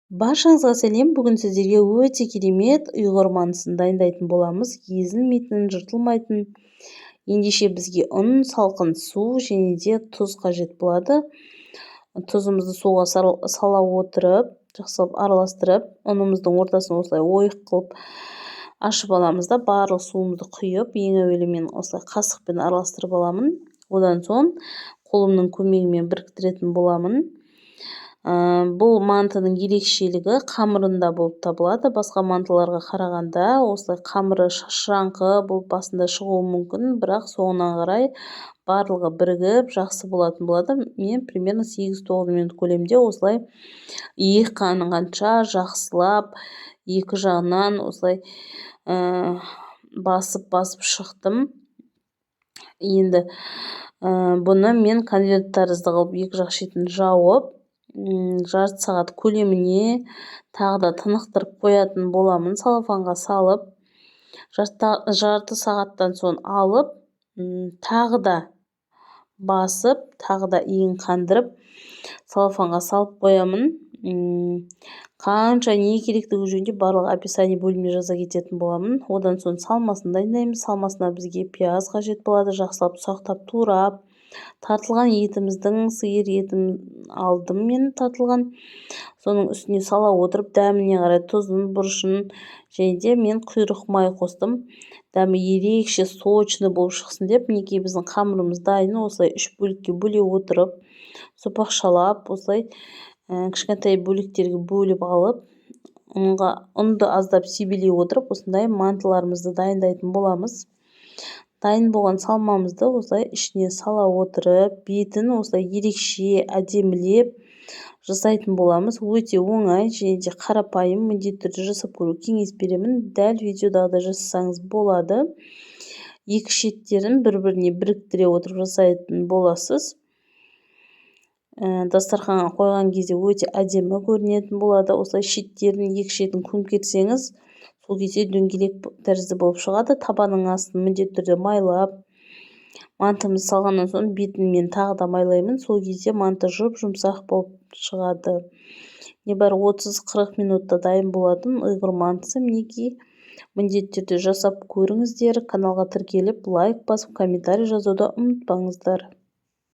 Баршаңызға сәлем. Бүгін сіздерге өте керемет ұйғыр мантысын дайындайтын боламыз. Езілмейтін, жыртылмайтын. Ендеше бізге ұн, салқын су және де тұз қажет болады. Тұзымызды суға сала отырып, жақсылап араластырып, ұнымыздың ортасын осылай ойық қылып ашып аламыз да, барлық суымызды құйып, ең әуелі мен осылай қасықпен араластырып аламын. Одан соң қолымның көмегімен біріктіретін боламын. Бұл мантының ерекшелігі қамырында болып табылады. Басқа мантыларға қарағанда осылай қамыры шашыраңқы болып басында шығуы мүмкін, бірақ соңынан қарай барлығы бірігіп жақсы болатын болады. Мен примерно 8-9 минут көлемде осылай қанғанша жақсылап екі жағынан осылай басып шықтым. Енді бұны мен конверт тәрізді қылып екі жақ шетін жауып, жарты сағат көлеміне тағы да тынықтырып қоятын боламын. Салафанға салып, жарты сағаттан соң алып, тағы да басып, тағы да қандырып, салафанға салып қоямын. Қанша не керектігі жөнінде барлық описание бөліміне жаза кететін боламын. Одан соң салмасын дайындаймыз. Салмасына бізге пияз қажет болады. Жақсылап ұсақтап турап, тартылған етіміздің, сиыр етін алдым мен тартылған. Соның үстіне сала отырып, дәміне қарай тұзын, бұрышын және де мен құйрық май қостым. Дәмі ерекше сочный болып шықсын деп, мінекей біздің қамырымыз дайын. Осылай 3 бөлікке бөле отырып, сопақшалап, осылай кішкентай бөліктерге бөліп алып, ұнды аздап себелей отырып, осындай мантыларымызды дайындайтын боламыз. Дайын болған салмамызды осылай ішіне сала отырып, бетін осылай ерекше әдемілеп жасайтын боламыз. Өте оңай және де қарапайым, міндетті түрде жасап көру кеңес беремін. Дәл видеодағыдай жасасаңыз болады. Екі шеттерін бір-біріне біріктіре отырып жасайтын боласыз. Дастарханға қойған кезде өте әдемі көрінетін болады. Осылай шеттерін, екі шетін көмкерсеңіз, сол кезде дөңгелек тәрізді болып шығады. Табаның астын міндетті түрде майлап, мантымызды салғаннан соң бетін мен тағы да майлаймын. Сол кезде манты жұмсақ болып шығады. Небәрі 30-40 минутта дайын болатын ұйғыр мантысы. Мінекей, міндетті түрде жасап көріңіздер. Каналға тіркеліп, лайк басып, комментарий жазуды ұмытпаңыздар.